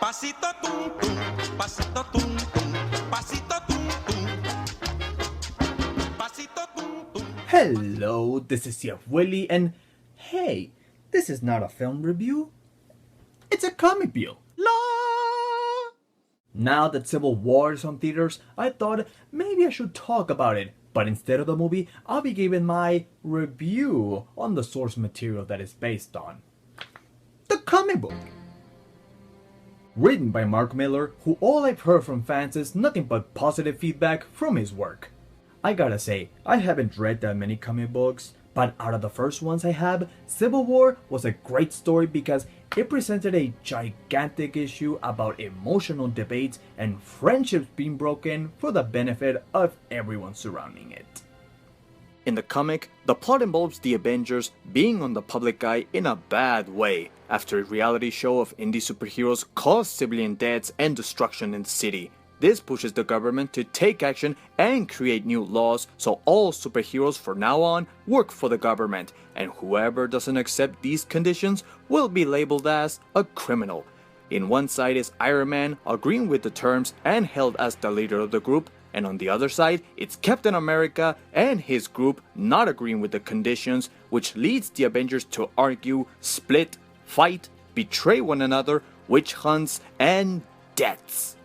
Pasito tum tum, pasito tum tum, pasito tum tum, pasito tum tum. Hello, this is WIllie, and hey, this is not a film review. It's a comic review. Now that Civil War is on theaters, I thought maybe I should talk about it. But instead of the movie, I'll be giving my review on the source material that it's based on. The comic book. Written by Mark Millar, who all I've heard from fans is nothing but positive feedback from his work. I gotta say, I haven't read that many comic books, but out of the first ones I have, Civil War was a great story because it presented a gigantic issue about emotional debates and friendships being broken for the benefit of everyone surrounding it. In the comic, the plot involves the Avengers being on the public eye in a bad way after a reality show of indie superheroes caused civilian deaths and destruction in the city. This pushes the government to take action and create new laws so all superheroes from now on work for the government, and whoever doesn't accept these conditions will be labeled as a criminal. In one side is Iron Man agreeing with the terms and held as the leader of the group, and on the other side it's Captain America and his group not agreeing with the conditions, which leads the Avengers to argue, split, fight, betray one another, witch hunts, and deaths.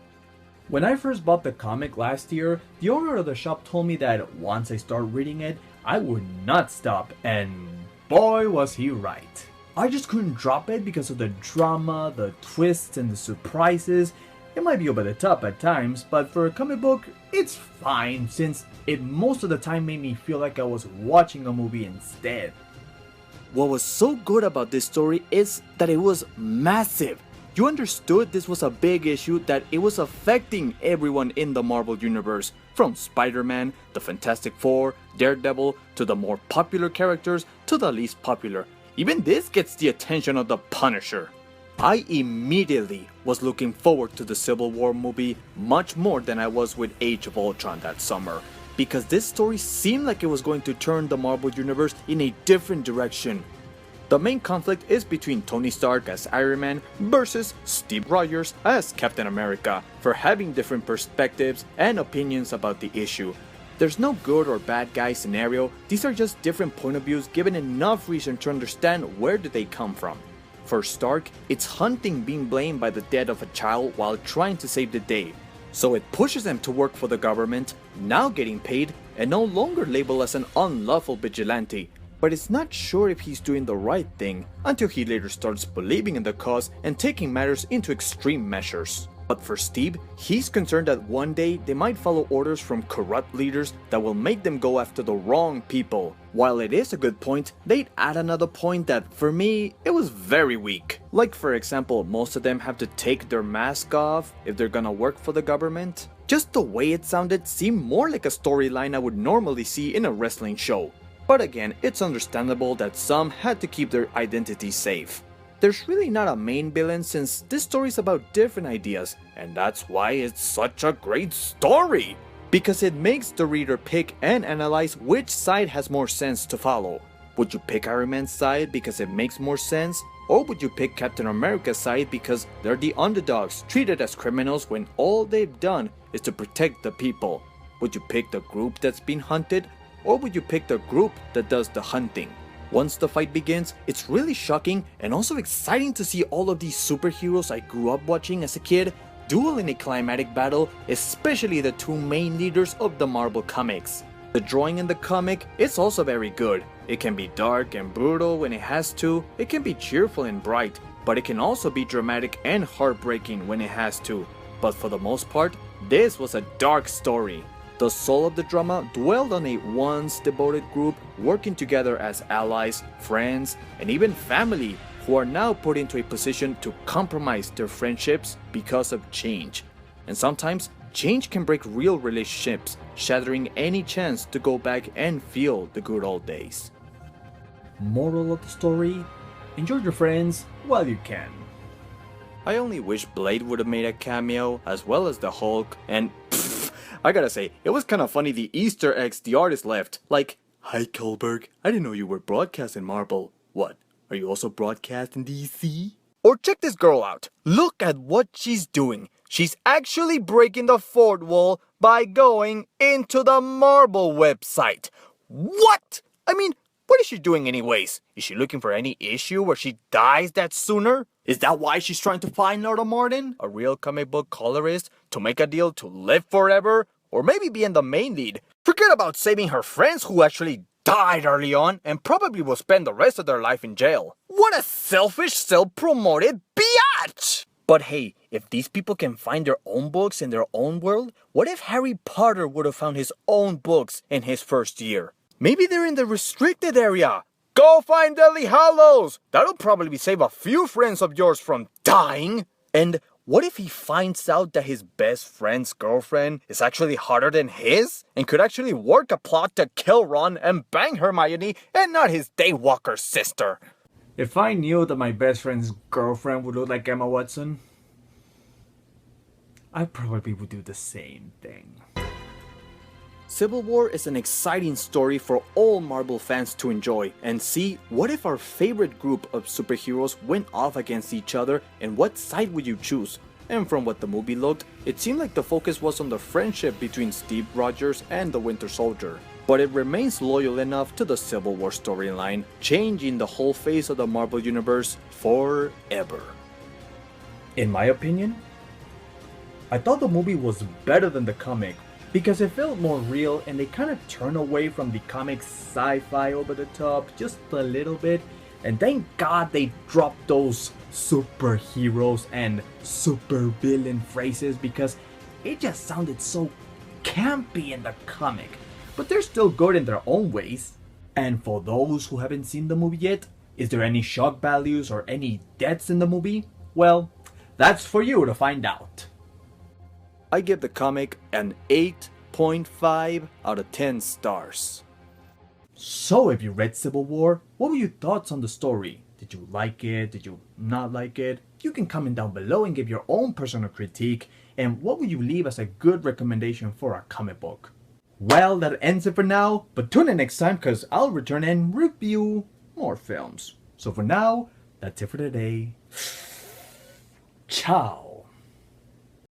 When I first bought the comic last year, the owner of the shop told me that once I start reading it, I would not stop, and boy was he right. I just couldn't drop it because of the drama, the twists, and the surprises. It might be over the top at times, but for a comic book, it's fine since it most of the time made me feel like I was watching a movie instead. What was so good about this story is that it was massive. You understood this was a big issue, that it was affecting everyone in the Marvel Universe, from Spider-Man, the Fantastic Four, Daredevil, to the more popular characters to the least popular. Even this gets the attention of the Punisher. I immediately was looking forward to the Civil War movie much more than I was with Age of Ultron that summer, because this story seemed like it was going to turn the Marvel Universe in a different direction. The main conflict is between Tony Stark as Iron Man versus Steve Rogers as Captain America for having different perspectives and opinions about the issue. There's no good or bad guy scenario, these are just different point of views given enough reason to understand where did they come from. For Stark, it's hunting being blamed by the death of a child while trying to save the day. So it pushes him to work for the government, now getting paid, and no longer labeled as an unlawful vigilante. But it's not sure if he's doing the right thing until he later starts believing in the cause and taking matters into extreme measures. But for Steve, he's concerned that one day they might follow orders from corrupt leaders that will make them go after the wrong people. While it is a good point, they'd add another point that, for me, it was very weak. Like for example, most of them have to take their mask off if they're gonna work for the government. Just the way it sounded seemed more like a storyline I would normally see in a wrestling show. But again, it's understandable that some had to keep their identity safe. There's really not a main villain since this story is about different ideas, and that's why it's such a great story! Because it makes the reader pick and analyze which side has more sense to follow. Would you pick Iron Man's side because it makes more sense? Or would you pick Captain America's side because they're the underdogs, treated as criminals when all they've done is to protect the people? Would you pick the group that's been hunted? Or would you pick the group that does the hunting? Once the fight begins, it's really shocking and also exciting to see all of these superheroes I grew up watching as a kid duel in a climatic battle, especially the two main leaders of the Marvel comics. The drawing in the comic is also very good. It can be dark and brutal when it has to, it can be cheerful and bright, but it can also be dramatic and heartbreaking when it has to. But for the most part, this was a dark story. The soul of the drama dwelled on a once devoted group working together as allies, friends, and even family who are now put into a position to compromise their friendships because of change. And sometimes, change can break real relationships, shattering any chance to go back and feel the good old days. Moral of the story: enjoy your friends while you can. I only wish Blade would have made a cameo, as well as the Hulk, and I gotta say, it was kinda funny the Easter eggs the artist left, like, "Hi Kelberg, I didn't know you were broadcasting Marvel. What, are you also broadcasting DC?" Or check this girl out. Look at what she's doing. She's actually breaking the fourth wall by going into the Marvel website. What? I mean, what is she doing anyways? Is she looking for any issue where she dies that sooner? Is that why she's trying to find Laura Martin, a real comic book colorist, to make a deal to live forever? Or maybe being the main lead? Forget about saving her friends who actually died early on and probably will spend the rest of their life in jail. What a selfish, self-promoted biatch! But hey, if these people can find their own books in their own world, what if Harry Potter would have found his own books in his first year? Maybe they're in the restricted area. Go find Deathly Hallows! That'll probably save a few friends of yours from dying. And what if he finds out that his best friend's girlfriend is actually hotter than his? And could actually work a plot to kill Ron and bang Hermione and not his Daywalker sister? If I knew that my best friend's girlfriend would look like Emma Watson, I probably would do the same thing. Civil War is an exciting story for all Marvel fans to enjoy and see what if our favorite group of superheroes went off against each other and what side would you choose? And from what the movie looked, it seemed like the focus was on the friendship between Steve Rogers and the Winter Soldier. But it remains loyal enough to the Civil War storyline, changing the whole face of the Marvel Universe forever. In my opinion, I thought the movie was better than the comic because it felt more real and they kind of turned away from the comic sci-fi over the top just a little bit. And thank God they dropped those superheroes and supervillain phrases because it just sounded so campy in the comic. But they're still good in their own ways. And for those who haven't seen the movie yet, is there any shock values or any deaths in the movie? Well, that's for you to find out. I give the comic an 8.5 out of 10 stars. So if you read Civil War, what were your thoughts on the story? Did you like it? Did you not like it? You can comment down below and give your own personal critique. And what would you leave as a good recommendation for a comic book? Well, that ends it for now, but tune in next time because I'll return and review more films. So for now, that's it for today. Ciao.